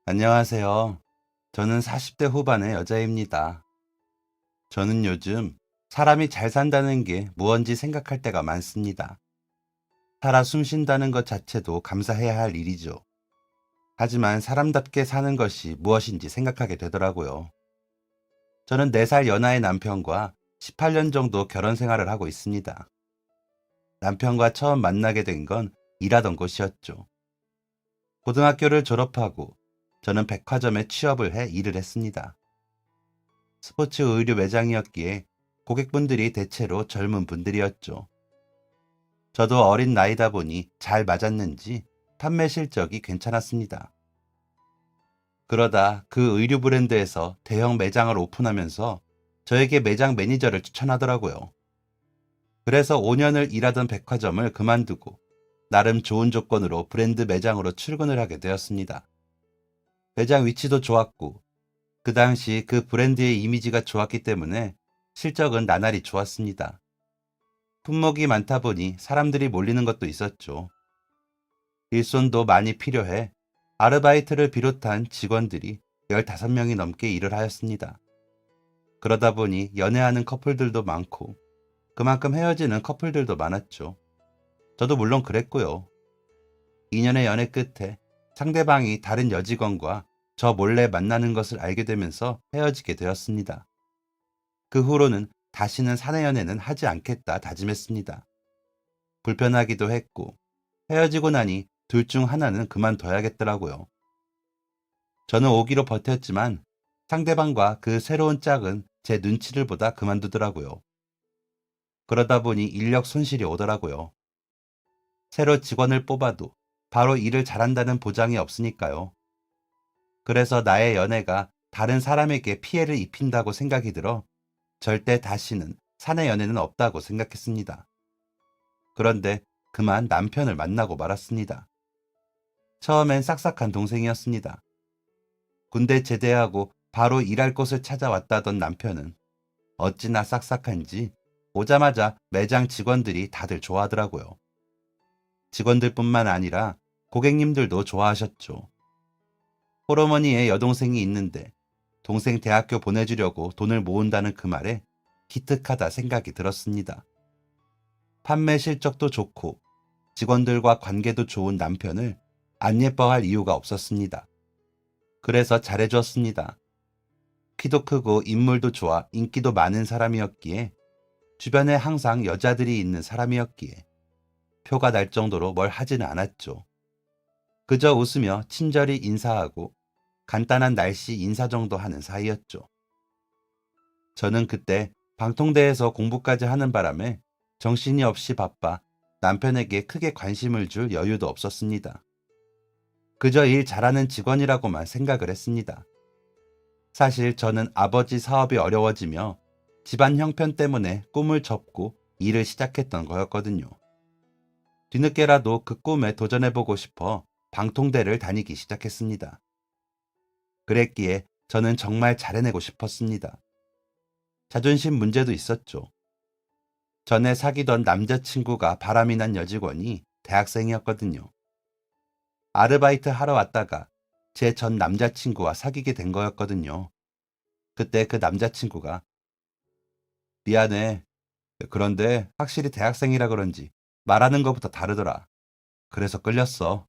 안녕하세요. 저는 40대 후반의 여자입니다. 저는 요즘 사람이 잘 산다는 게 무언지 생각할 때가 많습니다. 살아 숨 쉰다는 것 자체도 감사해야 할 일이죠. 하지만 사람답게 사는 것이 무엇인지 생각하게 되더라고요. 저는 4살 연하의 남편과 18년 정도 결혼 생활을 하고 있습니다. 남편과 처음 만나게 된 건 일하던 곳이었죠. 고등학교를 졸업하고 저는 백화점에 취업을 해 일을 했습니다. 스포츠 의류 매장이었기에 고객분들이 대체로 젊은 분들이었죠. 저도 어린 나이다 보니 잘 맞았는지 판매 실적이 괜찮았습니다. 그러다 그 의류 브랜드에서 대형 매장을 오픈하면서 저에게 매장 매니저를 추천하더라고요. 그래서 5년을 일하던 백화점을 그만두고 나름 좋은 조건으로 브랜드 매장으로 출근을 하게 되었습니다. 매장 위치도 좋았고 그 당시 그 브랜드의 이미지가 좋았기 때문에 실적은 나날이 좋았습니다. 품목이 많다 보니 사람들이 몰리는 것도 있었죠. 일손도 많이 필요해 아르바이트를 비롯한 직원들이 15명이 넘게 일을 하였습니다. 그러다 보니 연애하는 커플들도 많고 그만큼 헤어지는 커플들도 많았죠. 저도 물론 그랬고요. 2년의 연애 끝에 상대방이 다른 여직원과 저 몰래 만나는 것을 알게 되면서 헤어지게 되었습니다. 그 후로는 다시는 사내 연애는 하지 않겠다 다짐했습니다. 불편하기도 했고 헤어지고 나니 둘 중 하나는 그만둬야겠더라고요. 저는 오기로 버텼지만 상대방과 그 새로운 짝은 제 눈치를 보다 그만두더라고요. 그러다 보니 인력 손실이 오더라고요. 새로 직원을 뽑아도 바로 일을 잘한다는 보장이 없으니까요. 그래서 나의 연애가 다른 사람에게 피해를 입힌다고 생각이 들어 절대 다시는 사내 연애는 없다고 생각했습니다. 그런데 그만 남편을 만나고 말았습니다. 처음엔 싹싹한 동생이었습니다. 군대 제대하고 바로 일할 곳을 찾아왔다던 남편은 어찌나 싹싹한지 오자마자 매장 직원들이 다들 좋아하더라고요. 직원들뿐만 아니라 고객님들도 좋아하셨죠. 홀어머니의 여동생이 있는데 동생 대학교 보내주려고 돈을 모은다는 그 말에 기특하다 생각이 들었습니다. 판매 실적도 좋고 직원들과 관계도 좋은 남편을 안 예뻐할 이유가 없었습니다. 그래서 잘해주었습니다. 키도 크고 인물도 좋아 인기도 많은 사람이었기에 주변에 항상 여자들이 있는 사람이었기에 표가 날 정도로 뭘 하지는 않았죠. 그저 웃으며 친절히 인사하고 간단한 날씨 인사 정도 하는 사이였죠. 저는 그때 방통대에서 공부까지 하는 바람에 정신이 없이 바빠 남편에게 크게 관심을 줄 여유도 없었습니다. 그저 일 잘하는 직원이라고만 생각을 했습니다. 사실 저는 아버지 사업이 어려워지며 집안 형편 때문에 꿈을 접고 일을 시작했던 거였거든요. 뒤늦게라도 그 꿈에 도전해보고 싶어 방통대를 다니기 시작했습니다. 그랬기에 저는 정말 잘해내고 싶었습니다. 자존심 문제도 있었죠. 전에 사귀던 남자친구가 바람이 난 여직원이 대학생이었거든요. 아르바이트 하러 왔다가 제 전 남자친구와 사귀게 된 거였거든요. 그때 그 남자친구가 미안해. 그런데 확실히 대학생이라 그런지 말하는 것부터 다르더라. 그래서 끌렸어.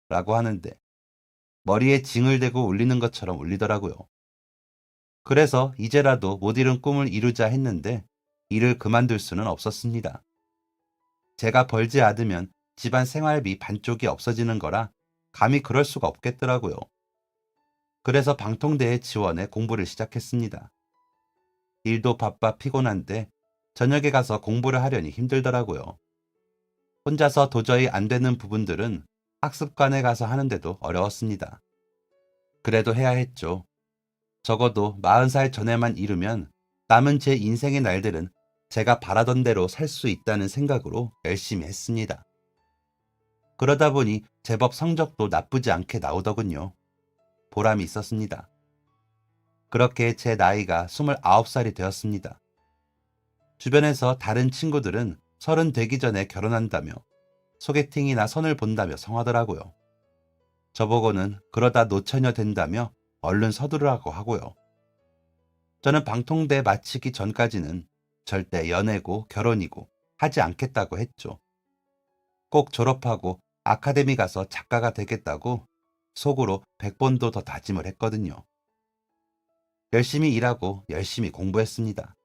라고 하는데 머리에 징을 대고 울리는 것처럼 울리더라고요. 그래서 이제라도 못 이룬 꿈을 이루자 했는데 일을 그만둘 수는 없었습니다. 제가 벌지 않으면 집안 생활비 반쪽이 없어지는 거라 감히 그럴 수가 없겠더라고요. 그래서 방통대에 지원해 공부를 시작했습니다. 일도 바빠 피곤한데 저녁에 가서 공부를 하려니 힘들더라고요. 혼자서 도저히 안 되는 부분들은 학습관에 가서 하는데도 어려웠습니다. 그래도 해야 했죠. 적어도 40살 전에만 이루면 남은 제 인생의 날들은 제가 바라던 대로 살 수 있다는 생각으로 열심히 했습니다. 그러다 보니 제법 성적도 나쁘지 않게 나오더군요. 보람이 있었습니다. 그렇게 제 나이가 29살이 되었습니다. 주변에서 다른 친구들은 30 되기 전에 결혼한다며 소개팅이나 선을 본다며 성하더라고요. 저보고는 그러다 노처녀 된다며 얼른 서두르라고 하고요. 저는 방통대 마치기 전까지는 절대 연애고 결혼이고 하지 않겠다고 했죠. 꼭 졸업하고 아카데미 가서 작가가 되겠다고 속으로 100번도 더 다짐을 했거든요. 열심히 일하고 열심히 공부했습니다.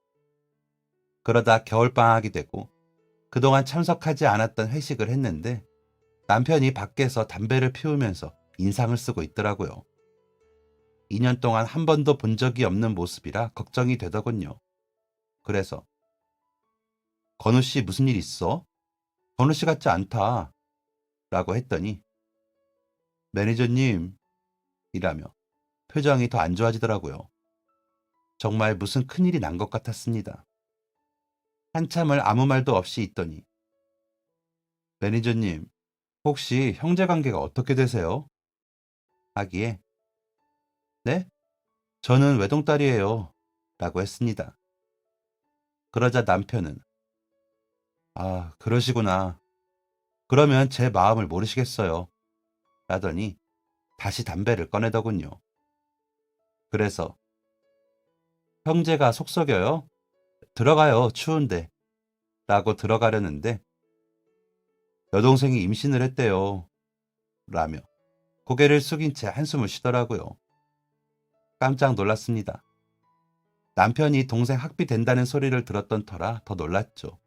그러다 겨울방학이 되고 그동안 참석하지 않았던 회식을 했는데 남편이 밖에서 담배를 피우면서 인상을 쓰고 있더라고요. 2년 동안 한 번도 본 적이 없는 모습이라 걱정이 되더군요. 그래서 건우 씨 무슨 일 있어? 건우 씨 같지 않다 라고 했더니 매니저님 이라며 표정이 더 안 좋아지더라고요. 정말 무슨 큰일이 난 것 같았습니다. 한참을 아무 말도 없이 있더니 매니저님 혹시 형제관계가 어떻게 되세요? 하기에 네? 저는 외동딸이에요 라고 했습니다. 그러자 남편은 아 그러시구나. 그러면 제 마음을 모르시겠어요 라더니 다시 담배를 꺼내더군요. 그래서 형제가 속썩여요? 들어가요 추운데 라고 들어가려는데 여동생이 임신을 했대요 라며 고개를 숙인 채 한숨을 쉬더라고요. 깜짝 놀랐습니다. 남편이 동생 학비 된다는 소리를 들었던 터라 더 놀랐죠.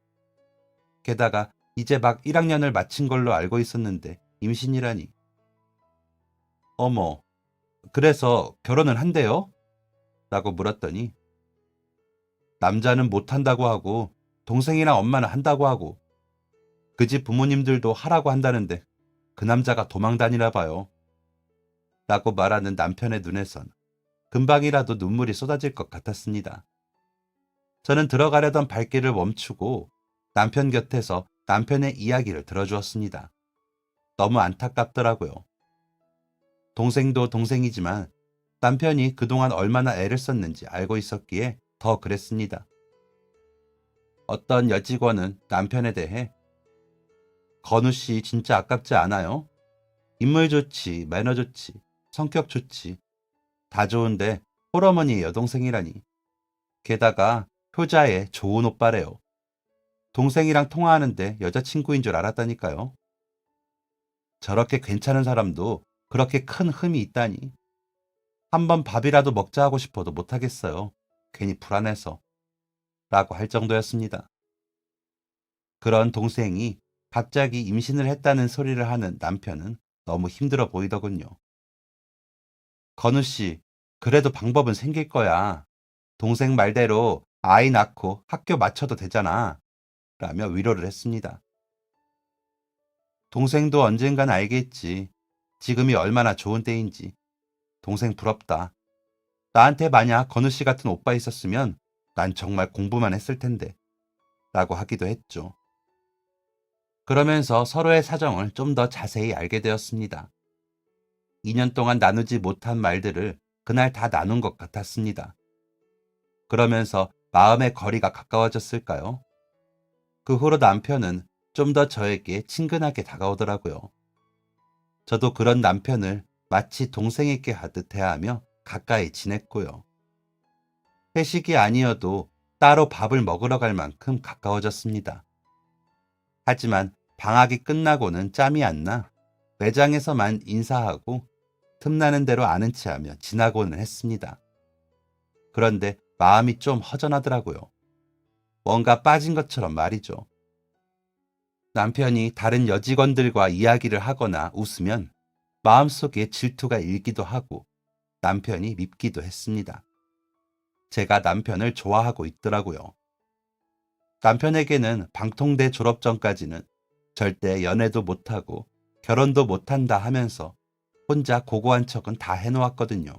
게다가 이제 막 1학년을 마친 걸로 알고 있었는데 임신이라니. 어머, 그래서 결혼은 한대요? 라고 물었더니 남자는 못한다고 하고 동생이랑 엄마는 한다고 하고 그 집 부모님들도 하라고 한다는데 그 남자가 도망 다니나 봐요. 라고 말하는 남편의 눈에선 금방이라도 눈물이 쏟아질 것 같았습니다. 저는 들어가려던 발길을 멈추고 남편 곁에서 남편의 이야기를 들어주었습니다. 너무 안타깝더라고요. 동생도 동생이지만 남편이 그동안 얼마나 애를 썼는지 알고 있었기에 더 그랬습니다. 어떤 여직원은 남편에 대해 건우 씨 진짜 아깝지 않아요? 인물 좋지, 매너 좋지, 성격 좋지, 다 좋은데 홀어머니의 여동생이라니. 게다가 효자의 좋은 오빠래요. 동생이랑 통화하는데 여자친구인 줄 알았다니까요. 저렇게 괜찮은 사람도 그렇게 큰 흠이 있다니. 한번 밥이라도 먹자 하고 싶어도 못하겠어요. 괜히 불안해서. 라고 할 정도였습니다. 그런 동생이 갑자기 임신을 했다는 소리를 하는 남편은 너무 힘들어 보이더군요. 건우 씨, 그래도 방법은 생길 거야. 동생 말대로 아이 낳고 학교 마쳐도 되잖아. 라며 위로를 했습니다. 동생도 언젠간 알겠지. 지금이 얼마나 좋은 때인지. 동생 부럽다. 나한테 만약 건우 씨 같은 오빠 있었으면 난 정말 공부만 했을 텐데. 라고 하기도 했죠. 그러면서 서로의 사정을 좀 더 자세히 알게 되었습니다. 2년 동안 나누지 못한 말들을 그날 다 나눈 것 같았습니다. 그러면서 마음의 거리가 가까워졌을까요? 그 후로 남편은 좀 더 저에게 친근하게 다가오더라고요. 저도 그런 남편을 마치 동생에게 하듯 대하며 가까이 지냈고요. 회식이 아니어도 따로 밥을 먹으러 갈 만큼 가까워졌습니다. 하지만 방학이 끝나고는 짬이 안 나 매장에서만 인사하고 틈나는 대로 아는 체하며 지나고는 했습니다. 그런데 마음이 좀 허전하더라고요. 뭔가 빠진 것처럼 말이죠. 남편이 다른 여직원들과 이야기를 하거나 웃으면 마음속에 질투가 일기도 하고 남편이 밉기도 했습니다. 제가 남편을 좋아하고 있더라고요. 남편에게는 방통대 졸업 전까지는 절대 연애도 못하고 결혼도 못한다 하면서 혼자 고고한 척은 다 해놓았거든요.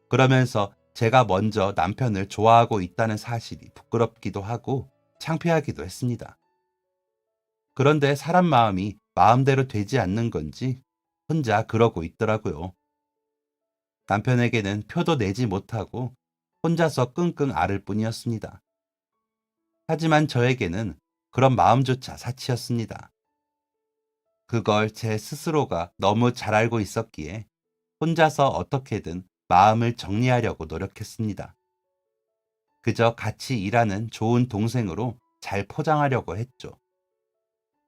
그러면서 제가 먼저 남편을 좋아하고 있다는 사실이 부끄럽기도 하고 창피하기도 했습니다. 그런데 사람 마음이 마음대로 되지 않는 건지 혼자 그러고 있더라고요. 남편에게는 표도 내지 못하고 혼자서 끙끙 앓을 뿐이었습니다. 하지만 저에게는 그런 마음조차 사치였습니다. 그걸 제 스스로가 너무 잘 알고 있었기에 혼자서 어떻게든 마음을 정리하려고 노력했습니다. 그저 같이 일하는 좋은 동생으로 잘 포장하려고 했죠.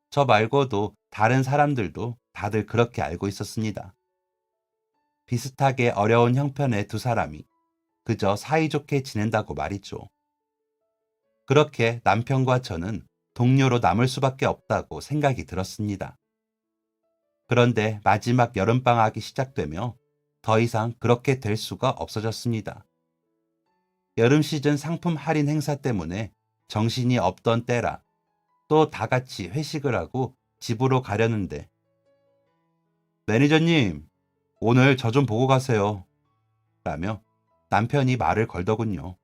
저 말고도 다른 사람들도 다들 그렇게 알고 있었습니다. 비슷하게 어려운 형편의 두 사람이 그저 사이좋게 지낸다고 말이죠. 그렇게 남편과 저는 동료로 남을 수밖에 없다고 생각이 들었습니다. 그런데 마지막 여름방학이 시작되며 더 이상 그렇게 될 수가 없어졌습니다. 여름 시즌 상품 할인 행사 때문에 정신이 없던 때라 또 다 같이 회식을 하고 집으로 가려는데 매니저님, 오늘 저 좀 보고 가세요. 라며 남편이 말을 걸더군요.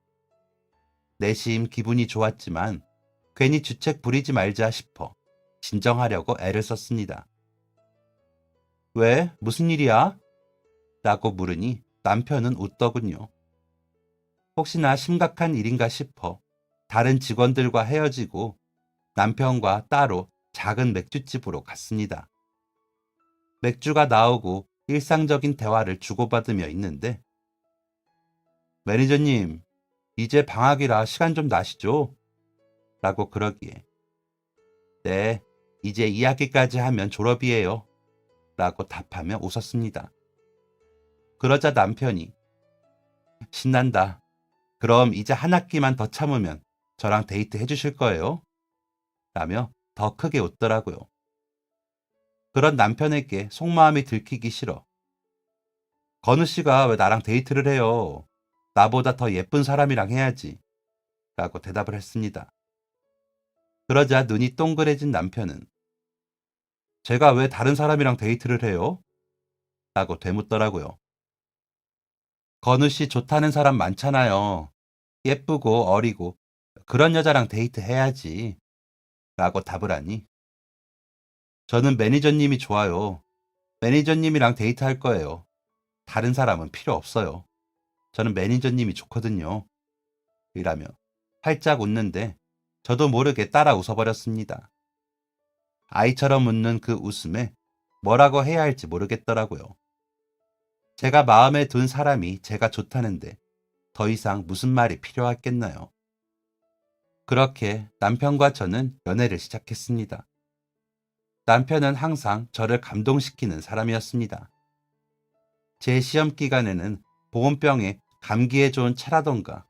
내심 기분이 좋았지만 괜히 주책 부리지 말자 싶어 진정하려고 애를 썼습니다. 왜? 무슨 일이야? 라고 물으니 남편은 웃더군요. 혹시나 심각한 일인가 싶어 다른 직원들과 헤어지고 남편과 따로 작은 맥주집으로 갔습니다. 맥주가 나오고 일상적인 대화를 주고받으며 있는데 매니저님, 이제 방학이라 시간 좀 나시죠? 라고 그러기에 네, 이제 2학기까지 하면 졸업이에요. 라고 답하며 웃었습니다. 그러자 남편이 신난다. 그럼 이제 한 학기만 더 참으면 저랑 데이트 해주실 거예요? 라며 더 크게 웃더라고요. 그런 남편에게 속마음이 들키기 싫어. 건우 씨가 왜 나랑 데이트를 해요? 나보다 더 예쁜 사람이랑 해야지. 라고 대답을 했습니다. 그러자 눈이 동그래진 남편은 제가 왜 다른 사람이랑 데이트를 해요? 라고 되묻더라고요. 건우 씨 좋다는 사람 많잖아요. 예쁘고 어리고 그런 여자랑 데이트 해야지. 라고 답을 하니 저는 매니저님이 좋아요. 매니저님이랑 데이트할 거예요. 다른 사람은 필요 없어요. 저는 매니저님이 좋거든요. 이라며 활짝 웃는데 저도 모르게 따라 웃어버렸습니다. 아이처럼 웃는 그 웃음에 뭐라고 해야 할지 모르겠더라고요. 제가 마음에 둔 사람이 제가 좋다는데 더 이상 무슨 말이 필요하겠나요? 그렇게 남편과 저는 연애를 시작했습니다. 남편은 항상 저를 감동시키는 사람이었습니다. 제 시험 기간에는 보온병에 감기에 좋은 차라던가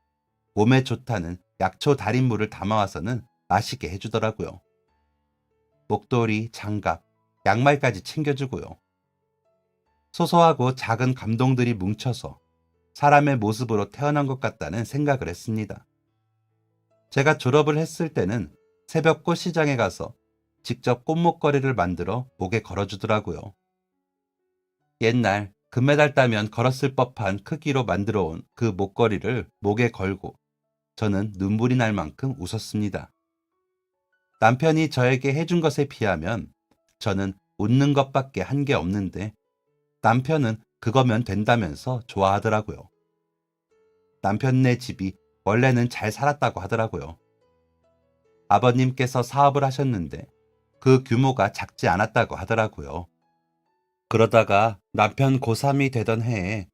몸에 좋다는 약초 달인물을 담아와서는 마시게 해주더라고요. 목도리, 장갑, 양말까지 챙겨주고요. 소소하고 작은 감동들이 뭉쳐서 사람의 모습으로 태어난 것 같다는 생각을 했습니다. 제가 졸업을 했을 때는 새벽 꽃시장에 가서 직접 꽃목걸이를 만들어 목에 걸어주더라고요. 옛날 금메달 따면 걸었을 법한 크기로 만들어 온 그 목걸이를 목에 걸고 저는 눈물이 날 만큼 웃었습니다. 남편이 저에게 해준 것에 비하면 저는 웃는 것밖에 한 게 없는데 남편은 그거면 된다면서 좋아하더라고요. 남편네 집이 원래는 잘 살았다고 하더라고요. 아버님께서 사업을 하셨는데 그 규모가 작지 않았다고 하더라고요. 그러다가 남편 고3이 되던 해에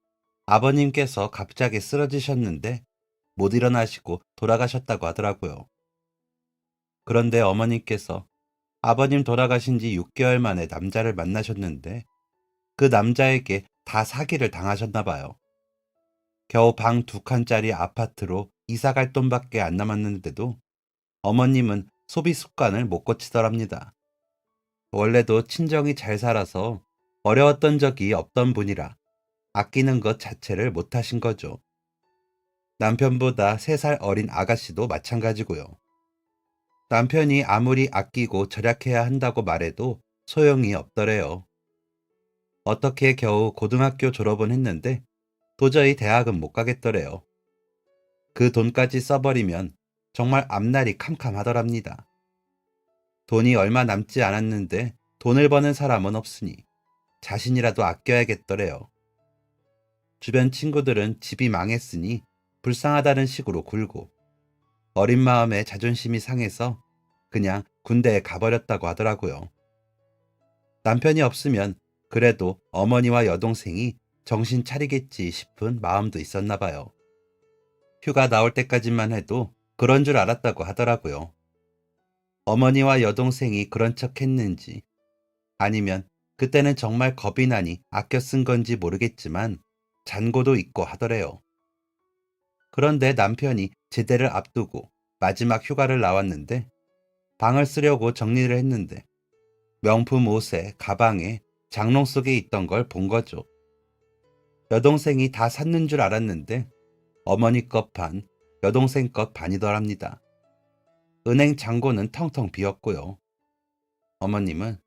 아버님께서 갑자기 쓰러지셨는데 못 일어나시고 돌아가셨다고 하더라고요. 그런데 어머님께서 아버님 돌아가신 지 6개월 만에 남자를 만나셨는데 그 남자에게 다 사기를 당하셨나 봐요. 겨우 방 2칸짜리 아파트로 이사 갈 돈밖에 안 남았는데도 어머님은 소비 습관을 못 고치더랍니다. 원래도 친정이 잘 살아서 어려웠던 적이 없던 분이라 아끼는 것 자체를 못 하신 거죠. 남편보다 3살 어린 아가씨도 마찬가지고요. 남편이 아무리 아끼고 절약해야 한다고 말해도 소용이 없더래요. 어떻게 겨우 고등학교 졸업은 했는데 도저히 대학은 못 가겠더래요. 그 돈까지 써버리면 정말 앞날이 캄캄하더랍니다. 돈이 얼마 남지 않았는데 돈을 버는 사람은 없으니 자신이라도 아껴야겠더래요. 주변 친구들은 집이 망했으니 불쌍하다는 식으로 굴고 어린 마음에 자존심이 상해서 그냥 군대에 가버렸다고 하더라고요. 남편이 없으면 그래도 어머니와 여동생이 정신 차리겠지 싶은 마음도 있었나 봐요. 휴가 나올 때까지만 해도 그런 줄 알았다고 하더라고요. 어머니와 여동생이 그런 척 했는지 아니면 그때는 정말 겁이 나니 아껴 쓴 건지 모르겠지만 잔고도 있고 하더래요. 그런데 남편이 제대를 앞두고 마지막 휴가를 나왔는데 방을 쓰려고 정리를 했는데 명품 옷에 가방에 장롱 속에 있던 걸 본 거죠. 여동생이 다 샀는 줄 알았는데 어머니 것 반, 여동생 것 반이더랍니다. 은행 잔고는 텅텅 비었고요. 어머님은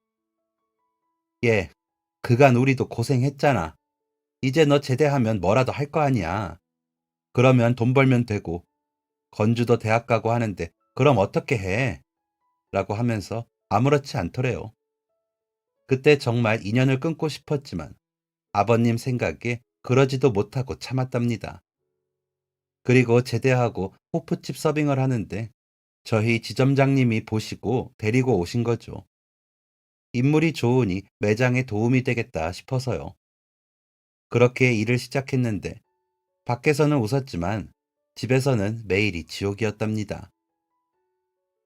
얘, 그간 우리도 고생했잖아. 이제 너 제대하면 뭐라도 할 거 아니야. 그러면 돈 벌면 되고 건주도 대학 가고 하는데 그럼 어떻게 해? 라고 하면서 아무렇지 않더래요. 그때 정말 인연을 끊고 싶었지만 아버님 생각에 그러지도 못하고 참았답니다. 그리고 제대하고 호프집 서빙을 하는데 저희 지점장님이 보시고 데리고 오신 거죠. 인물이 좋으니 매장에 도움이 되겠다 싶어서요. 그렇게 일을 시작했는데 밖에서는 웃었지만 집에서는 매일이 지옥이었답니다.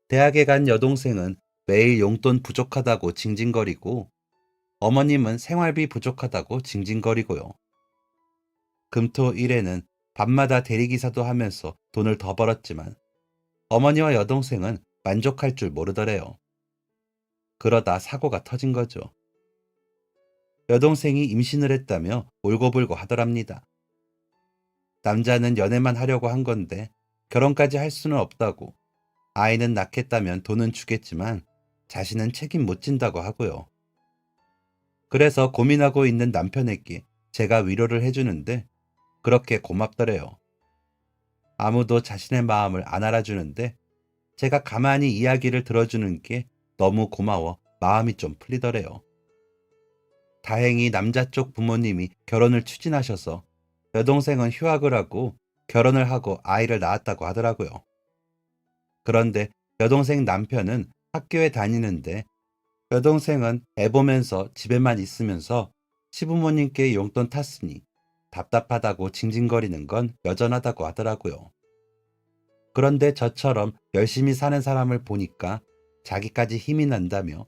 대학에 간 여동생은 매일 용돈 부족하다고 징징거리고 어머님은 생활비 부족하다고 징징거리고요. 금토일에는 밤마다 대리기사도 하면서 돈을 더 벌었지만 어머니와 여동생은 만족할 줄 모르더래요. 그러다 사고가 터진 거죠. 여동생이 임신을 했다며 울고불고 하더랍니다. 남자는 연애만 하려고 한 건데 결혼까지 할 수는 없다고, 아이는 낳겠다면 돈은 주겠지만 자신은 책임 못 진다고 하고요. 그래서 고민하고 있는 남편에게 제가 위로를 해주는데 그렇게 고맙더래요. 아무도 자신의 마음을 안 알아주는데 제가 가만히 이야기를 들어주는 게 너무 고마워 마음이 좀 풀리더래요. 다행히 남자 쪽 부모님이 결혼을 추진하셔서 여동생은 휴학을 하고 결혼을 하고 아이를 낳았다고 하더라고요. 그런데 여동생 남편은 학교에 다니는데 여동생은 애 보면서 집에만 있으면서 시부모님께 용돈 탔으니 답답하다고 징징거리는 건 여전하다고 하더라고요. 그런데 저처럼 열심히 사는 사람을 보니까 자기까지 힘이 난다며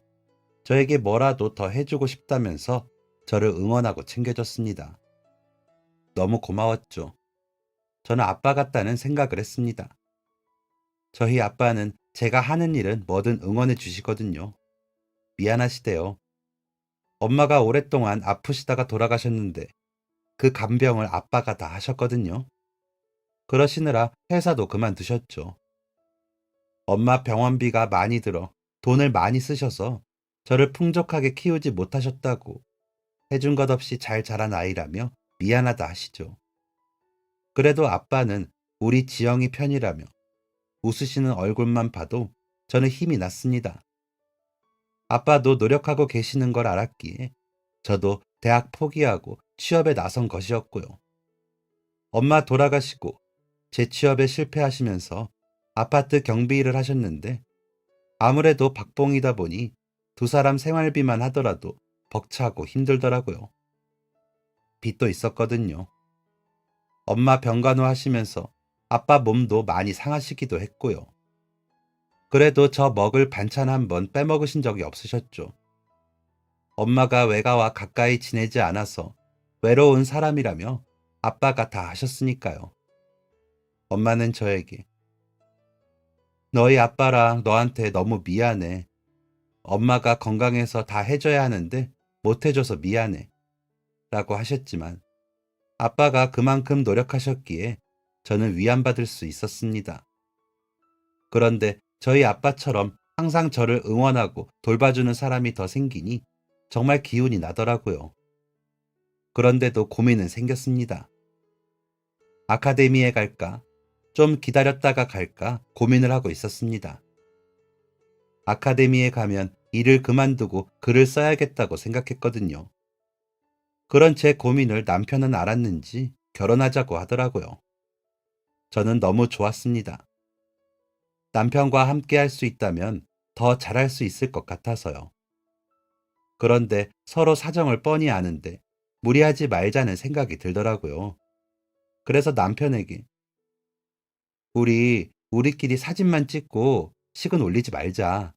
저에게 뭐라도 더 해주고 싶다면서 저를 응원하고 챙겨줬습니다. 너무 고마웠죠. 저는 아빠 같다는 생각을 했습니다. 저희 아빠는 제가 하는 일은 뭐든 응원해 주시거든요. 미안하시대요. 엄마가 오랫동안 아프시다가 돌아가셨는데 그 간병을 아빠가 다 하셨거든요. 그러시느라 회사도 그만두셨죠. 엄마 병원비가 많이 들어 돈을 많이 쓰셔서 저를 풍족하게 키우지 못하셨다고, 해준 것 없이 잘 자란 아이라며 미안하다 하시죠. 그래도 아빠는 우리 지영이 편이라며 웃으시는 얼굴만 봐도 저는 힘이 났습니다. 아빠도 노력하고 계시는 걸 알았기에 저도 대학 포기하고 취업에 나선 것이었고요. 엄마 돌아가시고 제 취업에 실패하시면서 아파트 경비 일을 하셨는데 아무래도 박봉이다 보니 두 사람 생활비만 하더라도 벅차고 힘들더라고요. 빚도 있었거든요. 엄마 병간호 하시면서 아빠 몸도 많이 상하시기도 했고요. 그래도 저 먹을 반찬 한 번 빼먹으신 적이 없으셨죠. 엄마가 외가와 가까이 지내지 않아서 외로운 사람이라며 아빠가 다 하셨으니까요. 엄마는 저에게 너희 아빠랑 너한테 너무 미안해. 엄마가 건강해서 다 해줘야 하는데 못 해줘서 미안해. 라고 하셨지만 아빠가 그만큼 노력하셨기에 저는 위안받을 수 있었습니다. 그런데 저희 아빠처럼 항상 저를 응원하고 돌봐주는 사람이 더 생기니 정말 기운이 나더라고요. 그런데도 고민은 생겼습니다. 아카데미에 갈까? 좀 기다렸다가 갈까? 고민을 하고 있었습니다. 아카데미에 가면 일을 그만두고 글을 써야겠다고 생각했거든요. 그런 제 고민을 남편은 알았는지 결혼하자고 하더라고요. 저는 너무 좋았습니다. 남편과 함께 할 수 있다면 더 잘할 수 있을 것 같아서요. 그런데 서로 사정을 뻔히 아는데 무리하지 말자는 생각이 들더라고요. 그래서 남편에게 우리끼리 사진만 찍고 식은 올리지 말자.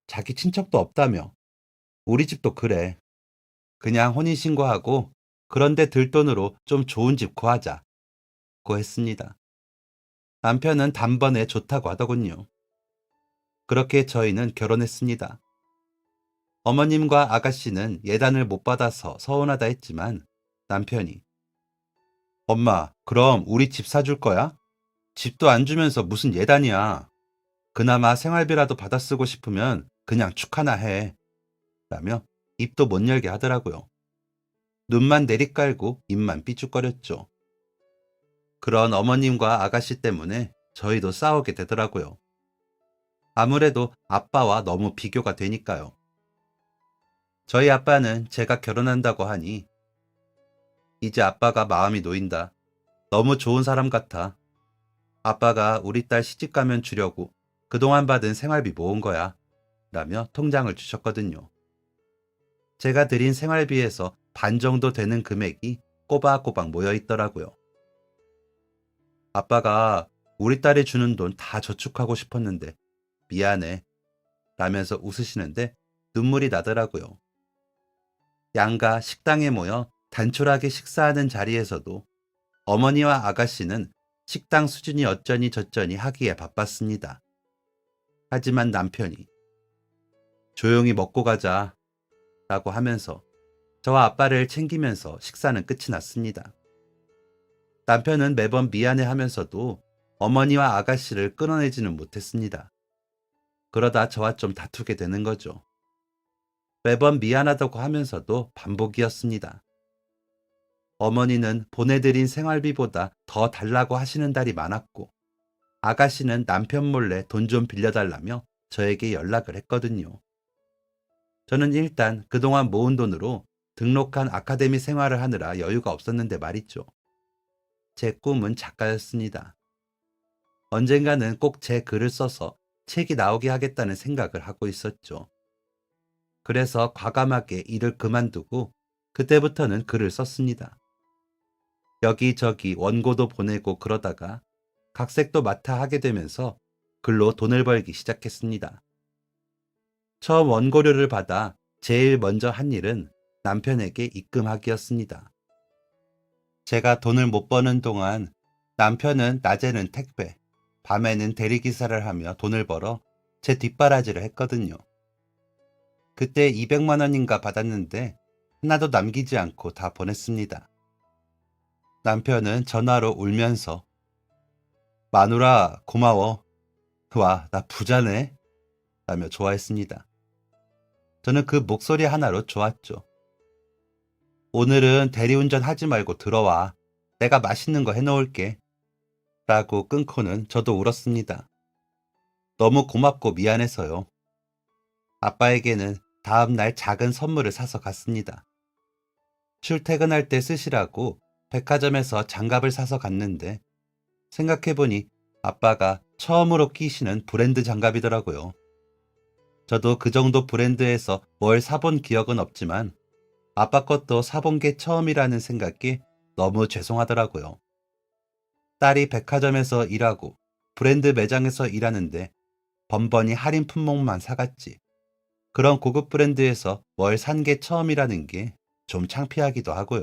자기 친척도 없다며. 우리 집도 그래. 그냥 혼인신고하고 그런데 들 돈으로 좀 좋은 집 구하자. 고 했습니다. 남편은 단번에 좋다고 하더군요. 그렇게 저희는 결혼했습니다. 어머님과 아가씨는 예단을 못 받아서 서운하다 했지만 남편이 엄마, 그럼 우리 집 사줄 거야? 집도 안 주면서 무슨 예단이야. 그나마 생활비라도 받아 쓰고 싶으면 그냥 축하나 해. 라며 입도 못 열게 하더라고요. 눈만 내리깔고 입만 삐죽거렸죠. 그런 어머님과 아가씨 때문에 저희도 싸우게 되더라고요. 아무래도 아빠와 너무 비교가 되니까요. 저희 아빠는 제가 결혼한다고 하니 이제 아빠가 마음이 놓인다. 너무 좋은 사람 같아. 아빠가 우리 딸 시집가면 주려고 그동안 받은 생활비 모은 거야. 라며 통장을 주셨거든요. 제가 드린 생활비에서 반 정도 되는 금액이 꼬박꼬박 모여 있더라고요. 아빠가 우리 딸이 주는 돈 다 저축하고 싶었는데 미안해. 라면서 웃으시는데 눈물이 나더라고요. 양가 식당에 모여 단촐하게 식사하는 자리에서도 어머니와 아가씨는 식당 수준이 어쩌니 저쩌니 하기에 바빴습니다. 하지만 남편이 조용히 먹고 가자 라고 하면서 저와 아빠를 챙기면서 식사는 끝이 났습니다. 남편은 매번 미안해 하면서도 어머니와 아가씨를 끊어내지는 못했습니다. 그러다 저와 좀 다투게 되는 거죠. 매번 미안하다고 하면서도 반복이었습니다. 어머니는 보내드린 생활비보다 더 달라고 하시는 달이 많았고 아가씨는 남편 몰래 돈 좀 빌려달라며 저에게 연락을 했거든요. 저는 일단 그동안 모은 돈으로 등록한 아카데미 생활을 하느라 여유가 없었는데 말이죠. 제 꿈은 작가였습니다. 언젠가는 꼭 제 글을 써서 책이 나오게 하겠다는 생각을 하고 있었죠. 그래서 과감하게 일을 그만두고 그때부터는 글을 썼습니다. 여기저기 원고도 보내고 그러다가 각색도 맡아 하게 되면서 글로 돈을 벌기 시작했습니다. 처음 원고료를 받아 제일 먼저 한 일은 남편에게 입금하기였습니다. 제가 돈을 못 버는 동안 남편은 낮에는 택배, 밤에는 대리기사를 하며 돈을 벌어 제 뒷바라지를 했거든요. 그때 200만 원인가 받았는데 하나도 남기지 않고 다 보냈습니다. 남편은 전화로 울면서 마누라 고마워. 와, 나 부자네. 라며 좋아했습니다. 저는 그 목소리 하나로 좋았죠. 오늘은 대리운전 하지 말고 들어와. 내가 맛있는 거 해놓을게. 라고 끊고는 저도 울었습니다. 너무 고맙고 미안해서요. 아빠에게는 다음날 작은 선물을 사서 갔습니다. 출퇴근할 때 쓰시라고 백화점에서 장갑을 사서 갔는데 생각해보니 아빠가 처음으로 끼시는 브랜드 장갑이더라고요. 저도 그 정도 브랜드에서 뭘 사본 기억은 없지만 아빠 것도 사본 게 처음이라는 생각이 너무 죄송하더라고요. 딸이 백화점에서 일하고 브랜드 매장에서 일하는데 번번이 할인 품목만 사갔지. 그런 고급 브랜드에서 뭘 산 게 처음이라는 게 좀 창피하기도 하고요.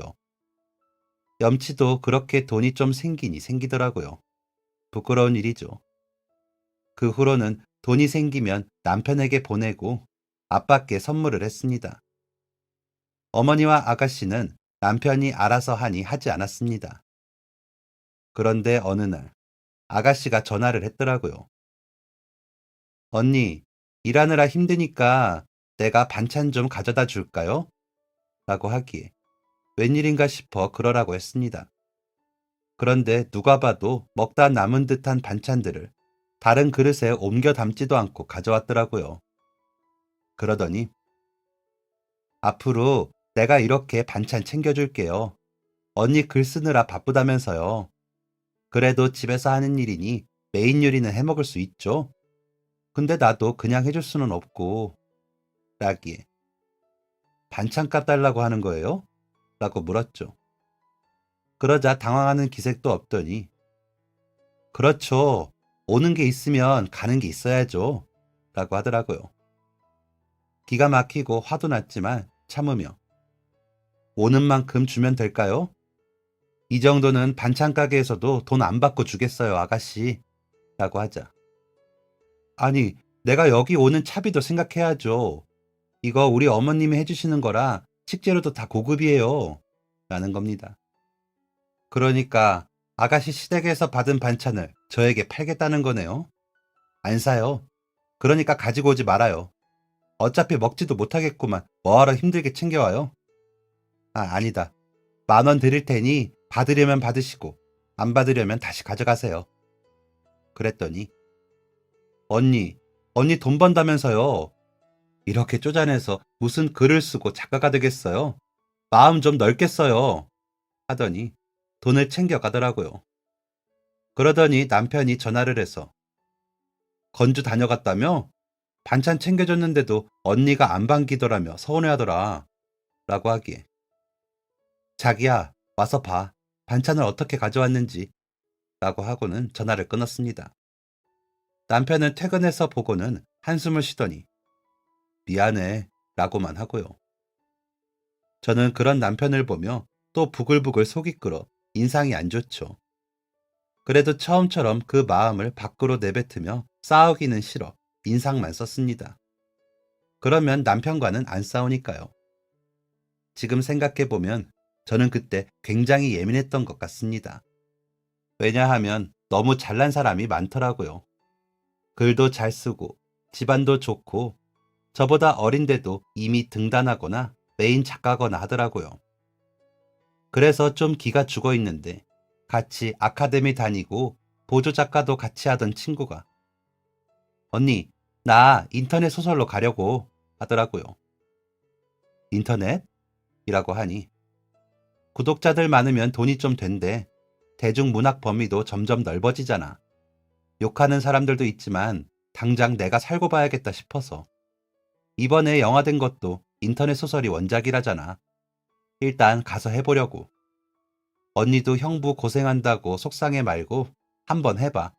염치도 그렇게 돈이 좀 생기니 생기더라고요. 부끄러운 일이죠. 그 후로는 돈이 생기면 남편에게 보내고 아빠께 선물을 했습니다. 어머니와 아가씨는 남편이 알아서 하니 하지 않았습니다. 그런데 어느 날 아가씨가 전화를 했더라고요. 언니, 일하느라 힘드니까 내가 반찬 좀 가져다 줄까요? 라고 하기에 웬일인가 싶어 그러라고 했습니다. 그런데 누가 봐도 먹다 남은 듯한 반찬들을 다른 그릇에 옮겨 담지도 않고 가져왔더라고요. 그러더니 앞으로 내가 이렇게 반찬 챙겨줄게요. 언니 글 쓰느라 바쁘다면서요. 그래도 집에서 하는 일이니 메인 요리는 해먹을 수 있죠. 근데 나도 그냥 해줄 수는 없고 라기에 반찬값 달라고 하는 거예요? 라고 물었죠. 그러자 당황하는 기색도 없더니 그렇죠. 오는 게 있으면 가는 게 있어야죠. 라고 하더라고요. 기가 막히고 화도 났지만 참으며 오는 만큼 주면 될까요? 이 정도는 반찬 가게에서도 돈 안 받고 주겠어요, 아가씨. 라고 하자. 아니, 내가 여기 오는 차비도 생각해야죠. 이거 우리 어머님이 해주시는 거라 식재료도 다 고급이에요. 라는 겁니다. 그러니까 아가씨 시댁에서 받은 반찬을 저에게 팔겠다는 거네요. 안 사요. 그러니까 가지고 오지 말아요. 어차피 먹지도 못하겠구만. 뭐하러 힘들게 챙겨와요? 아, 아니다. 10,000원 드릴 테니 받으려면 받으시고 안 받으려면 다시 가져가세요. 그랬더니 언니 돈 번다면서요. 이렇게 쪼잔해서 무슨 글을 쓰고 작가가 되겠어요? 마음 좀 넓게 써요. 하더니 돈을 챙겨가더라고요. 그러더니 남편이 전화를 해서 건주 다녀갔다며? 반찬 챙겨줬는데도 언니가 안 반기더라며 서운해하더라. 라고 하기에 자기야 와서 봐. 반찬을 어떻게 가져왔는지. 라고 하고는 전화를 끊었습니다. 남편은 퇴근해서 보고는 한숨을 쉬더니 미안해 라고만 하고요. 저는 그런 남편을 보며 또 부글부글 속이 끓어 인상이 안 좋죠. 그래도 처음처럼 그 마음을 밖으로 내뱉으며 싸우기는 싫어 인상만 썼습니다. 그러면 남편과는 안 싸우니까요. 지금 생각해보면 저는 그때 굉장히 예민했던 것 같습니다. 왜냐하면 너무 잘난 사람이 많더라고요. 글도 잘 쓰고 집안도 좋고 저보다 어린데도 이미 등단하거나 메인 작가거나 하더라고요. 그래서 좀 기가 죽어 있는데 같이 아카데미 다니고 보조 작가도 같이 하던 친구가 언니, 나 인터넷 소설로 가려고 하더라고요. 인터넷? 이라고 하니 구독자들 많으면 돈이 좀 된대. 대중문학 범위도 점점 넓어지잖아. 욕하는 사람들도 있지만 당장 내가 살고 봐야겠다 싶어서. 이번에 영화된 것도 인터넷 소설이 원작이라잖아. 일단 가서 해보려고. 언니도 형부 고생한다고 속상해 말고 한번 해봐.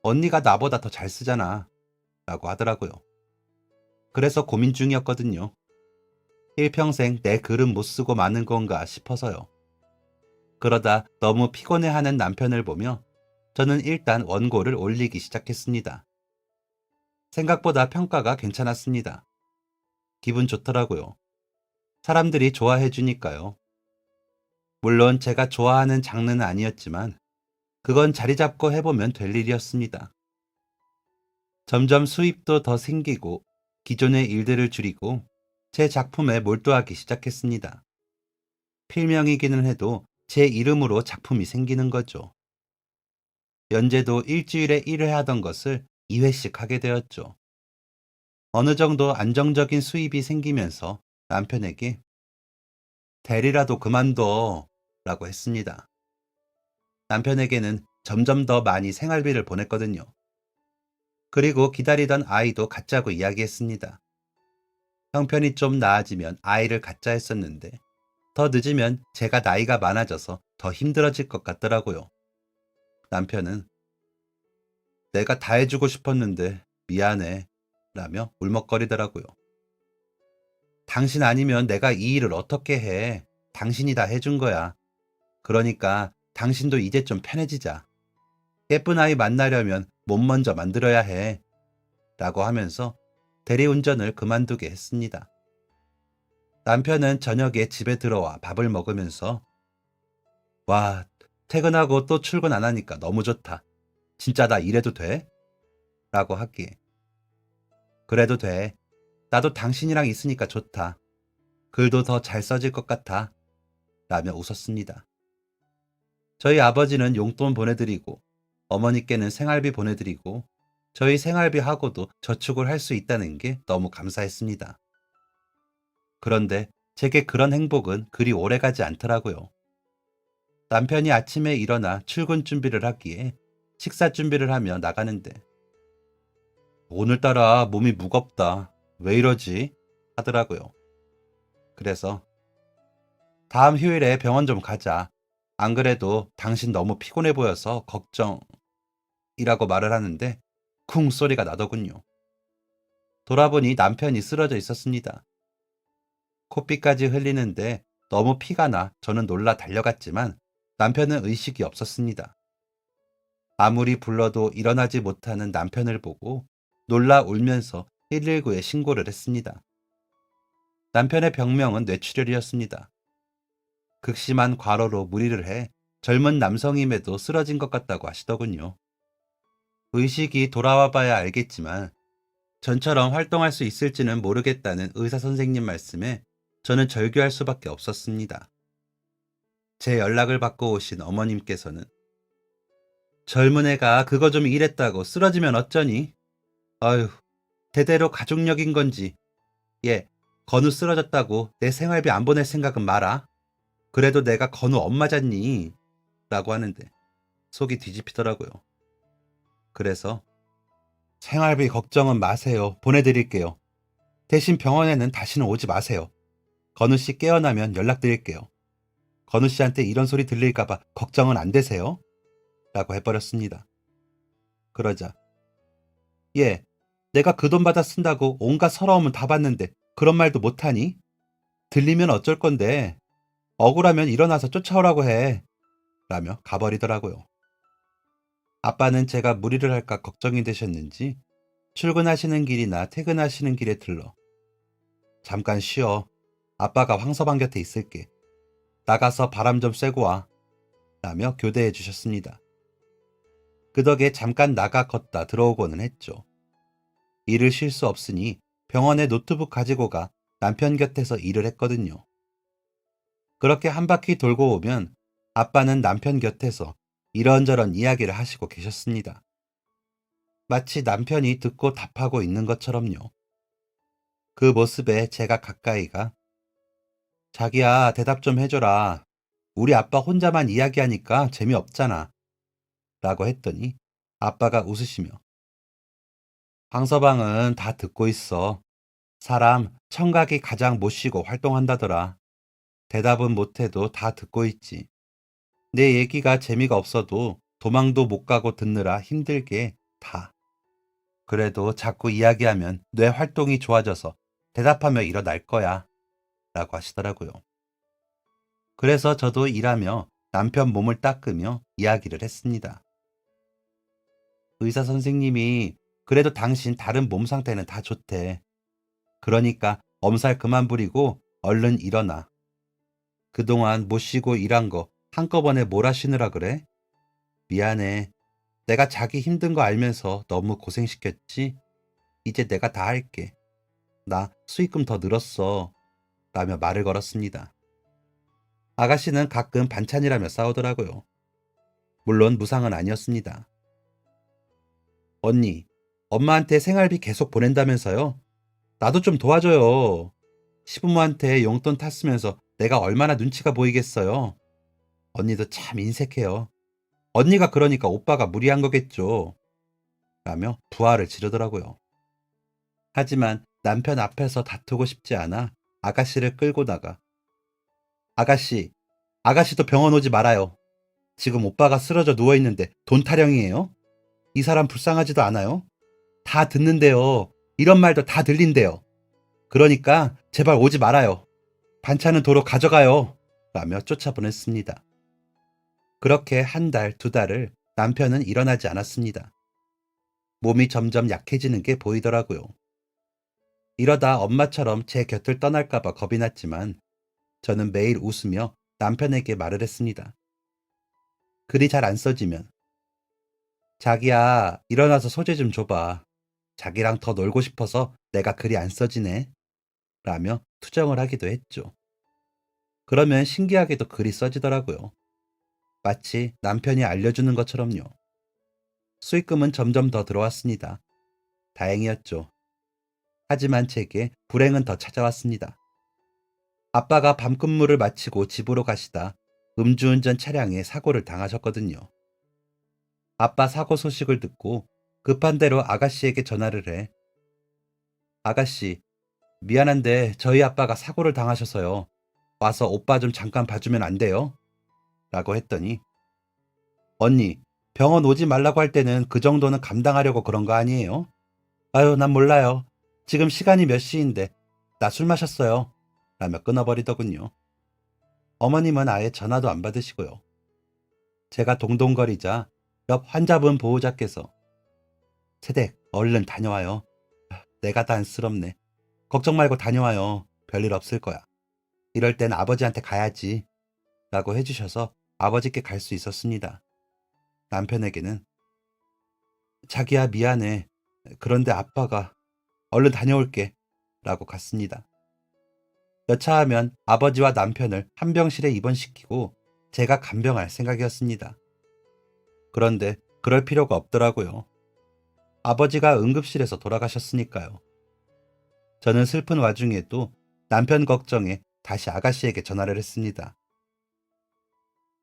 언니가 나보다 더 잘 쓰잖아. 라고 하더라고요. 그래서 고민 중이었거든요. 일평생 내 글은 못 쓰고 마는 건가 싶어서요. 그러다 너무 피곤해하는 남편을 보며 저는 일단 원고를 올리기 시작했습니다. 생각보다 평가가 괜찮았습니다. 기분 좋더라고요. 사람들이 좋아해 주니까요. 물론 제가 좋아하는 장르는 아니었지만 그건 자리 잡고 해보면 될 일이었습니다. 점점 수입도 더 생기고 기존의 일들을 줄이고 제 작품에 몰두하기 시작했습니다. 필명이기는 해도 제 이름으로 작품이 생기는 거죠. 연재도 일주일에 1회 하던 것을 2회씩 하게 되었죠. 어느 정도 안정적인 수입이 생기면서 남편에게 대리라도 그만둬 라고 했습니다. 남편에게는 점점 더 많이 생활비를 보냈거든요. 그리고 기다리던 아이도 갖자고 이야기했습니다. 형편이 좀 나아지면 아이를 갖자 했었는데 더 늦으면 제가 나이가 많아져서 더 힘들어질 것 같더라고요. 남편은 내가 다 해주고 싶었는데 미안해 라며 울먹거리더라고요. 당신 아니면 내가 이 일을 어떻게 해. 당신이 다 해준 거야. 그러니까 당신도 이제 좀 편해지자. 예쁜 아이 만나려면 몸 먼저 만들어야 해. 라고 하면서 대리운전을 그만두게 했습니다. 남편은 저녁에 집에 들어와 밥을 먹으면서 와, 퇴근하고 또 출근 안 하니까 너무 좋다. 진짜 나 이래도 돼? 라고 하기에 그래도 돼. 나도 당신이랑 있으니까 좋다. 글도 더 잘 써질 것 같아. 라며 웃었습니다. 저희 아버지는 용돈 보내드리고 어머니께는 생활비 보내드리고 저희 생활비하고도 저축을 할 수 있다는 게 너무 감사했습니다. 그런데 제게 그런 행복은 그리 오래가지 않더라고요. 남편이 아침에 일어나 출근 준비를 하기에 식사 준비를 하며 나가는데 오늘따라 몸이 무겁다. 왜 이러지? 하더라고요. 그래서 다음 휴일에 병원 좀 가자. 안 그래도 당신 너무 피곤해 보여서 걱정이라고 말을 하는데 쿵 소리가 나더군요. 돌아보니 남편이 쓰러져 있었습니다. 코피까지 흘리는데 너무 피가 나 저는 놀라 달려갔지만 남편은 의식이 없었습니다. 아무리 불러도 일어나지 못하는 남편을 보고 놀라 울면서 119에 신고를 했습니다. 남편의 병명은 뇌출혈이었습니다. 극심한 과로로 무리를 해 젊은 남성임에도 쓰러진 것 같다고 하시더군요. 의식이 돌아와 봐야 알겠지만 전처럼 활동할 수 있을지는 모르겠다는 의사 선생님 말씀에 저는 절규할 수밖에 없었습니다. 제 연락을 받고 오신 어머님께서는 젊은 애가 그거 좀 이랬다고 쓰러지면 어쩌니? 아휴, 대대로 가족력인 건지. 얘, 건우 쓰러졌다고 내 생활비 안 보낼 생각은 마라. 그래도 내가 건우 엄마잖니. 라고 하는데 속이 뒤집히더라고요. 그래서 생활비 걱정은 마세요. 보내드릴게요. 대신 병원에는 다시는 오지 마세요. 건우 씨 깨어나면 연락드릴게요. 건우 씨한테 이런 소리 들릴까봐 걱정은 안 되세요? 라고 해버렸습니다. 그러자 얘, 내가 그 돈 받아 쓴다고 온갖 서러움은 다 받는데 그런 말도 못하니? 들리면 어쩔 건데 억울하면 일어나서 쫓아오라고 해. 라며 가버리더라고요. 아빠는 제가 무리를 할까 걱정이 되셨는지 출근하시는 길이나 퇴근하시는 길에 들러 잠깐 쉬어. 아빠가 황서방 곁에 있을게. 나가서 바람 좀 쐬고 와. 라며 교대해 주셨습니다. 그 덕에 잠깐 나가 걷다 들어오고는 했죠. 일을 쉴 수 없으니 병원에 노트북 가지고 가 남편 곁에서 일을 했거든요. 그렇게 한 바퀴 돌고 오면 아빠는 남편 곁에서 이런저런 이야기를 하시고 계셨습니다. 마치 남편이 듣고 답하고 있는 것처럼요. 그 모습에 제가 가까이 가 자기야 대답 좀 해줘라. 우리 아빠 혼자만 이야기하니까 재미없잖아. 라고 했더니 아빠가 웃으시며 황서방은 다 듣고 있어. 사람 청각이 가장 못 쉬고 활동한다더라. 대답은 못해도 다 듣고 있지. 내 얘기가 재미가 없어도 도망도 못 가고 듣느라 힘들게 다. 그래도 자꾸 이야기하면 뇌 활동이 좋아져서 대답하며 일어날 거야. 라고 하시더라고요. 그래서 저도 일하며 남편 몸을 닦으며 이야기를 했습니다. 의사 선생님이 그래도 당신 다른 몸 상태는 다 좋대. 그러니까 엄살 그만 부리고 얼른 일어나. 그동안 못 쉬고 일한 거 한꺼번에 몰아쉬느라 그래? 미안해. 내가 자기 힘든 거 알면서 너무 고생시켰지? 이제 내가 다 할게. 나 수익금 더 늘었어. 라며 말을 걸었습니다. 아가씨는 가끔 반찬이라며 싸우더라고요. 물론 무상은 아니었습니다. 언니, 엄마한테 생활비 계속 보낸다면서요? 나도 좀 도와줘요. 시부모한테 용돈 탔으면서 내가 얼마나 눈치가 보이겠어요. 언니도 참 인색해요. 언니가 그러니까 오빠가 무리한 거겠죠. 라며 부하를 지르더라고요. 하지만 남편 앞에서 다투고 싶지 않아 아가씨를 끌고 나가 아가씨, 아가씨도 병원 오지 말아요. 지금 오빠가 쓰러져 누워있는데 돈 타령이에요? 이 사람 불쌍하지도 않아요? 다 듣는데요. 이런 말도 다 들린대요. 그러니까 제발 오지 말아요. 반찬은 도로 가져가요. 라며 쫓아보냈습니다. 그렇게 한 달, 두 달을 남편은 일어나지 않았습니다. 몸이 점점 약해지는 게 보이더라고요. 이러다 엄마처럼 제 곁을 떠날까봐 겁이 났지만 저는 매일 웃으며 남편에게 말을 했습니다. 글이 잘 안 써지면 자기야 일어나서 소재 좀 줘봐. 자기랑 더 놀고 싶어서 내가 글이 안 써지네. 라며 투정을 하기도 했죠. 그러면 신기하게도 글이 써지더라고요. 마치 남편이 알려주는 것처럼요. 수익금은 점점 더 들어왔습니다. 다행이었죠. 하지만 제게 불행은 더 찾아왔습니다. 아빠가 밤근무를 마치고 집으로 가시다 음주운전 차량에 사고를 당하셨거든요. 아빠 사고 소식을 듣고 급한 대로 아가씨에게 전화를 해 아가씨, 미안한데 저희 아빠가 사고를 당하셔서요. 와서 오빠 좀 잠깐 봐주면 안 돼요? 라고 했더니 언니, 병원 오지 말라고 할 때는 그 정도는 감당하려고 그런 거 아니에요? 아유, 난 몰라요. 지금 시간이 몇 시인데 나 술 마셨어요. 라며 끊어버리더군요. 어머님은 아예 전화도 안 받으시고요. 제가 동동거리자 옆 환자분 보호자께서 세댁 얼른 다녀와요. 내가 다 안쓰럽네. 걱정 말고 다녀와요. 별일 없을 거야. 이럴 땐 아버지한테 가야지. 라고 해주셔서 아버지께 갈 수 있었습니다. 남편에게는 자기야 미안해. 그런데 아빠가 얼른 다녀올게. 라고 갔습니다. 여차하면 아버지와 남편을 한 병실에 입원시키고 제가 간병할 생각이었습니다. 그런데 그럴 필요가 없더라고요. 아버지가 응급실에서 돌아가셨으니까요. 저는 슬픈 와중에도 남편 걱정에 다시 아가씨에게 전화를 했습니다.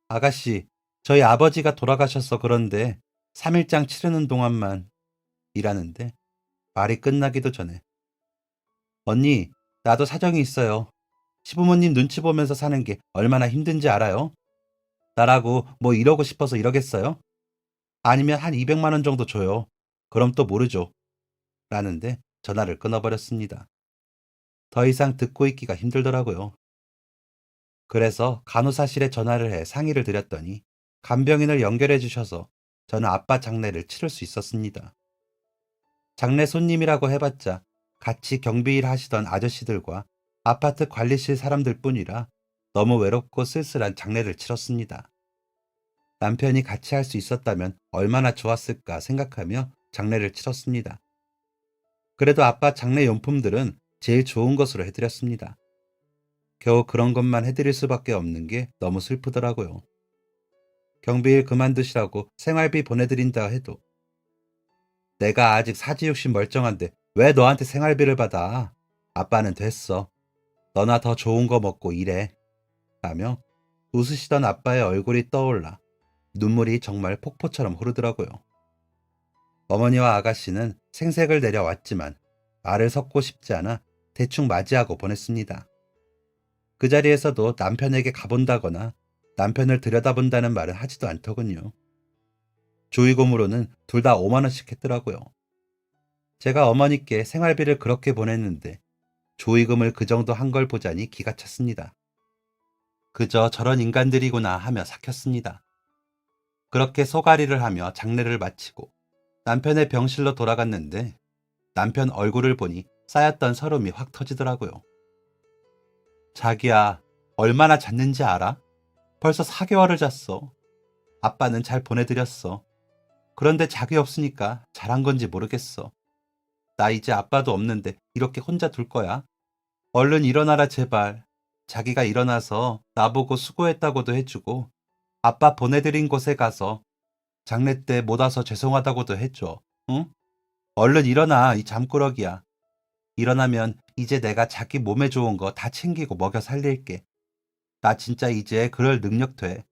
아가씨, 저희 아버지가 돌아가셔서 그런데 3일장 치르는 동안만 일하는데 말이 끝나기도 전에 언니, 나도 사정이 있어요. 시부모님 눈치 보면서 사는 게 얼마나 힘든지 알아요? 나라고 뭐 이러고 싶어서 이러겠어요? 아니면 한 200만 원 정도 줘요. 그럼 또 모르죠. 라는데 전화를 끊어버렸습니다. 더 이상 듣고 있기가 힘들더라고요. 그래서 간호사실에 전화를 해 상의를 드렸더니 간병인을 연결해 주셔서 저는 아빠 장례를 치를 수 있었습니다. 장례 손님이라고 해봤자 같이 경비일 하시던 아저씨들과 아파트 관리실 사람들 뿐이라 너무 외롭고 쓸쓸한 장례를 치렀습니다. 남편이 같이 할 수 있었다면 얼마나 좋았을까 생각하며 장례를 치렀습니다. 그래도 아빠 장례 용품들은 제일 좋은 것으로 해드렸습니다. 겨우 그런 것만 해드릴 수밖에 없는 게 너무 슬프더라고요. 경비일 그만두시라고 생활비 보내드린다 해도 내가 아직 사지육신 멀쩡한데 왜 너한테 생활비를 받아? 아빠는 됐어. 너나 더 좋은 거 먹고 일해. 라며 웃으시던 아빠의 얼굴이 떠올라 눈물이 정말 폭포처럼 흐르더라고요. 어머니와 아가씨는 생색을 내려왔지만 말을 섞고 싶지 않아 대충 맞이하고 보냈습니다. 그 자리에서도 남편에게 가본다거나 남편을 들여다본다는 말은 하지도 않더군요. 조이금으로는 둘 다 5만 원씩 했더라고요. 제가 어머니께 생활비를 그렇게 보냈는데 조이금을 그 정도 한 걸 보자니 기가 찼습니다. 그저 저런 인간들이구나 하며 삭혔습니다. 그렇게 소가리를 하며 장례를 마치고 남편의 병실로 돌아갔는데 남편 얼굴을 보니 쌓였던 서름이 확 터지더라고요. 자기야, 얼마나 잤는지 알아? 벌써 4개월을 잤어. 아빠는 잘 보내드렸어. 그런데 자기 없으니까 잘한 건지 모르겠어. 나 이제 아빠도 없는데 이렇게 혼자 둘 거야? 얼른 일어나라 제발. 자기가 일어나서 나보고 수고했다고도 해주고 아빠 보내드린 곳에 가서 장례 때 못 와서 죄송하다고도 해줘. 응? 얼른 일어나 이 잠꾸러기야. 일어나면 이제 내가 자기 몸에 좋은 거 다 챙기고 먹여 살릴게. 나 진짜 이제 그럴 능력 돼.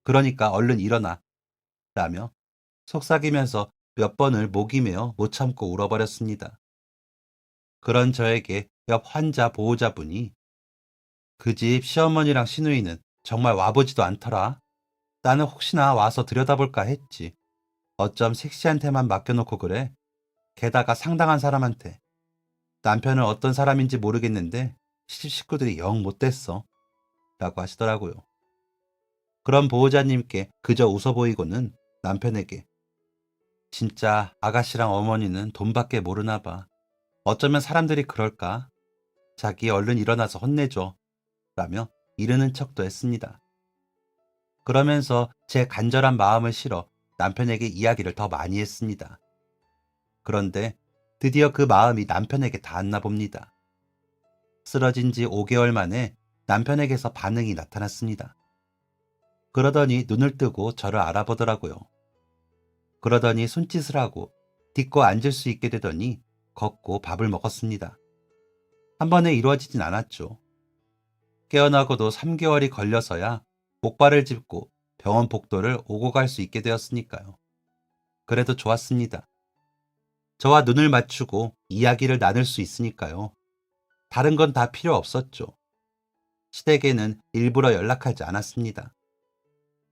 그러니까 얼른 일어나. 라며 속삭이면서 몇 번을 목이 메어 못 참고 울어버렸습니다. 그런 저에게 옆 환자 보호자분이 그 집 시어머니랑 시누이는 정말 와보지도 않더라. 나는 혹시나 와서 들여다볼까 했지. 어쩜 섹시한테만 맡겨놓고 그래. 게다가 상당한 사람한테. 남편은 어떤 사람인지 모르겠는데 시집 식구들이 영 못됐어. 라고 하시더라고요. 그런 보호자님께 그저 웃어 보이고는 남편에게 진짜 아가씨랑 어머니는 돈밖에 모르나 봐. 어쩌면 사람들이 그럴까? 자기 얼른 일어나서 혼내줘. 라며 이르는 척도 했습니다. 그러면서 제 간절한 마음을 실어 남편에게 이야기를 더 많이 했습니다. 그런데 드디어 그 마음이 남편에게 닿았나 봅니다. 쓰러진 지 5개월 만에 남편에게서 반응이 나타났습니다. 그러더니 눈을 뜨고 저를 알아보더라고요. 그러더니 손짓을 하고 딛고 앉을 수 있게 되더니 걷고 밥을 먹었습니다. 한 번에 이루어지진 않았죠. 깨어나고도 3개월이 걸려서야 목발을 짚고 병원 복도를 오고 갈 수 있게 되었으니까요. 그래도 좋았습니다. 저와 눈을 맞추고 이야기를 나눌 수 있으니까요. 다른 건 다 필요 없었죠. 시댁에는 일부러 연락하지 않았습니다.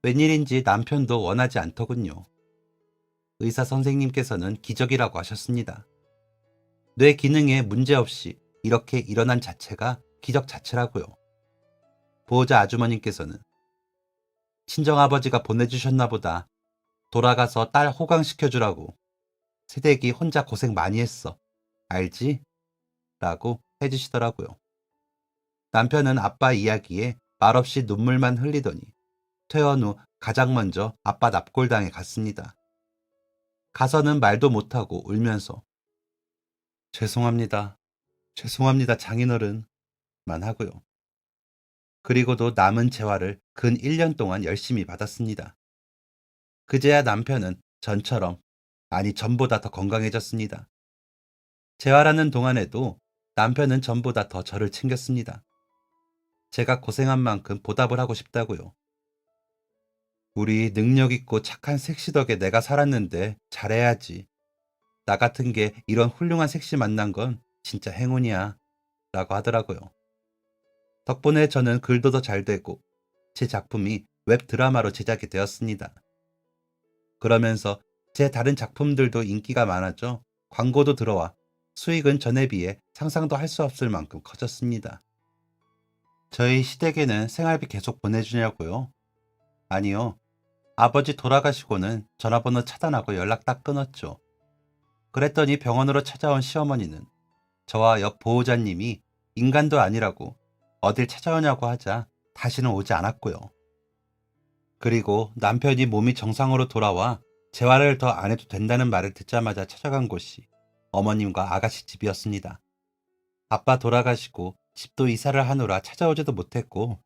웬일인지 남편도 원하지 않더군요. 의사 선생님께서는 기적이라고 하셨습니다. 뇌 기능에 문제없이 이렇게 일어난 자체가 기적 자체라고요. 보호자 아주머님께서는 친정아버지가 보내주셨나 보다. 돌아가서 딸 호강시켜주라고. 새댁이 혼자 고생 많이 했어. 알지? 라고 해주시더라고요. 남편은 아빠 이야기에 말없이 눈물만 흘리더니 퇴원 후 가장 먼저 아빠 납골당에 갔습니다. 가서는 말도 못하고 울면서 죄송합니다. 죄송합니다 장인어른 만 하고요. 그리고도 남은 재활을 근 1년 동안 열심히 받았습니다. 그제야 남편은 전처럼, 아니 전보다 더 건강해졌습니다. 재활하는 동안에도 남편은 전보다 더 저를 챙겼습니다. 제가 고생한 만큼 보답을 하고 싶다고요. 우리 능력 있고 착한 섹시 덕에 내가 살았는데 잘해야지. 나 같은 게 이런 훌륭한 섹시 만난 건 진짜 행운이야. 라고 하더라고요. 덕분에 저는 글도 더 잘 되고 제 작품이 웹 드라마로 제작이 되었습니다. 그러면서 제 다른 작품들도 인기가 많아져 광고도 들어와 수익은 전에 비해 상상도 할 수 없을 만큼 커졌습니다. 저희 시댁에는 생활비 계속 보내주냐고요? 아니요. 아버지 돌아가시고는 전화번호 차단하고 연락 딱 끊었죠. 그랬더니 병원으로 찾아온 시어머니는 저와 옆 보호자님이 인간도 아니라고 어딜 찾아오냐고 하자 다시는 오지 않았고요. 그리고 남편이 몸이 정상으로 돌아와 재활을 더 안 해도 된다는 말을 듣자마자 찾아간 곳이 어머님과 아가씨 집이었습니다. 아빠 돌아가시고 집도 이사를 하느라 찾아오지도 못했고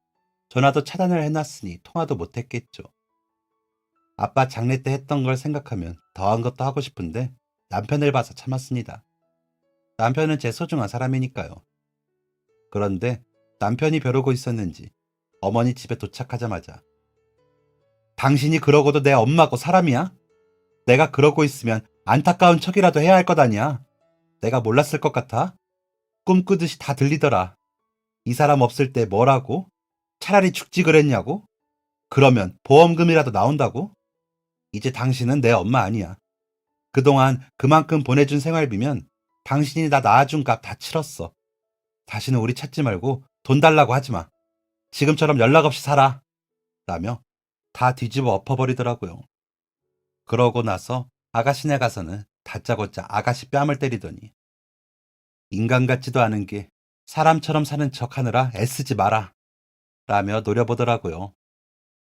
전화도 차단을 해놨으니 통화도 못했겠죠. 아빠 장례 때 했던 걸 생각하면 더한 것도 하고 싶은데 남편을 봐서 참았습니다. 남편은 제 소중한 사람이니까요. 그런데 남편이 벼르고 있었는지 어머니 집에 도착하자마자 당신이 그러고도 내 엄마고 사람이야? 내가 그러고 있으면 안타까운 척이라도 해야 할 것 아니야. 내가 몰랐을 것 같아? 꿈꾸듯이 다 들리더라. 이 사람 없을 때 뭐라고? 차라리 죽지 그랬냐고? 그러면 보험금이라도 나온다고? 이제 당신은 내 엄마 아니야. 그동안 그만큼 보내준 생활비면 당신이 나 낳아준 값 다 치렀어. 다시는 우리 찾지 말고 돈 달라고 하지 마. 지금처럼 연락 없이 살아. 라며 다 뒤집어 엎어버리더라고요. 그러고 나서 아가씨네 가서는 다짜고짜 아가씨 뺨을 때리더니 인간 같지도 않은 게 사람처럼 사는 척 하느라 애쓰지 마라. 라며 노려보더라고요.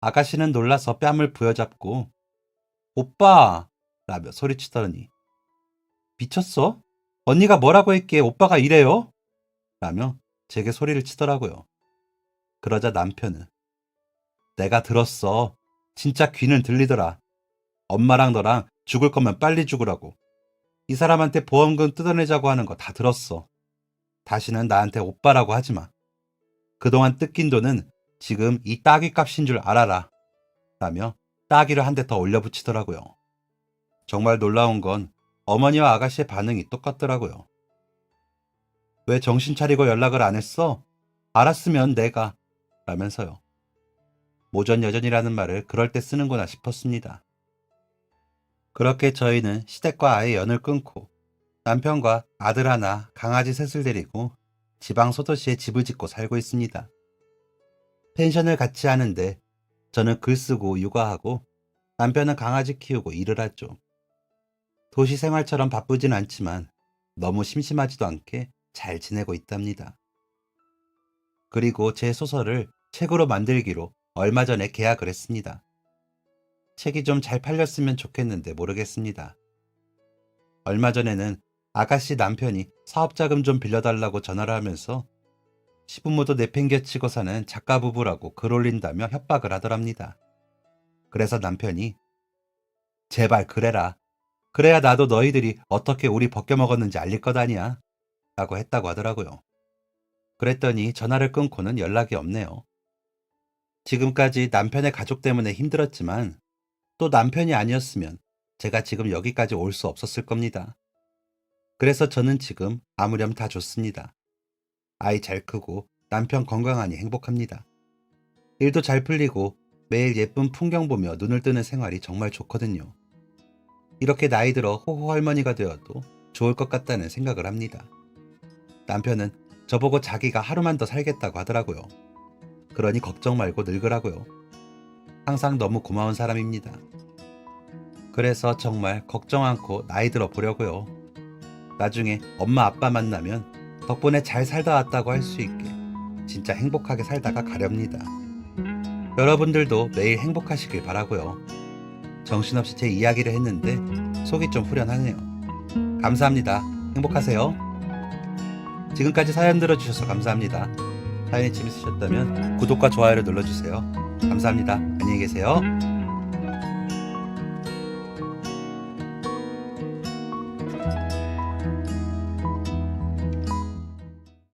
아가씨는 놀라서 뺨을 부여잡고 오빠! 라며 소리치더니 미쳤어? 언니가 뭐라고 했기에 오빠가 이래요? 라며 제게 소리를 치더라고요. 그러자 남편은 내가 들었어. 진짜 귀는 들리더라. 엄마랑 너랑 죽을 거면 빨리 죽으라고. 이 사람한테 보험금 뜯어내자고 하는 거 다 들었어. 다시는 나한테 오빠라고 하지 마. 그동안 뜯긴 돈은 지금 이 따귀 값인 줄 알아라. 라며 따귀를 한 대 더 올려붙이더라고요. 정말 놀라운 건 어머니와 아가씨의 반응이 똑같더라고요. 왜 정신 차리고 연락을 안 했어? 알았으면 내가 라면서요. 모전 여전이라는 말을 그럴 때 쓰는구나 싶었습니다. 그렇게 저희는 시댁과 아예 연을 끊고 남편과 아들 하나, 강아지 셋을 데리고 지방 소도시에 집을 짓고 살고 있습니다. 펜션을 같이 하는데 저는 글 쓰고 육아하고 남편은 강아지 키우고 일을 하죠. 도시 생활처럼 바쁘진 않지만 너무 심심하지도 않게 잘 지내고 있답니다. 그리고 제 소설을 책으로 만들기로 얼마 전에 계약을 했습니다. 책이 좀 잘 팔렸으면 좋겠는데 모르겠습니다. 얼마 전에는 아가씨 남편이 사업자금 좀 빌려달라고 전화를 하면서 시부모도 내팽개치고 사는 작가 부부라고 글 올린다며 협박을 하더랍니다. 그래서 남편이 제발 그래라. 그래야 나도 너희들이 어떻게 우리 벗겨먹었는지 알릴 것 아니야. 라고 했다고 하더라고요. 그랬더니 전화를 끊고는 연락이 없네요. 지금까지 남편의 가족 때문에 힘들었지만 또 남편이 아니었으면 제가 지금 여기까지 올 수 없었을 겁니다. 그래서 저는 지금 아무렴 다 좋습니다. 아이 잘 크고 남편 건강하니 행복합니다. 일도 잘 풀리고 매일 예쁜 풍경 보며 눈을 뜨는 생활이 정말 좋거든요. 이렇게 나이 들어 호호 할머니가 되어도 좋을 것 같다는 생각을 합니다. 남편은 저보고 자기가 하루만 더 살겠다고 하더라고요. 그러니 걱정 말고 늙으라고요. 항상 너무 고마운 사람입니다. 그래서 정말 걱정 않고 나이 들어 보려고요. 나중에 엄마 아빠 만나면 덕분에 잘 살다 왔다고 할 수 있게 진짜 행복하게 살다가 가렵니다. 여러분들도 매일 행복하시길 바라고요. 정신없이 제 이야기를 했는데 속이 좀 후련하네요. 감사합니다. 행복하세요. 지금까지 사연 들어주셔서 감사합니다. 사연이 재밌으셨다면 구독과 좋아요를 눌러주세요. 감사합니다. 안녕히 계세요.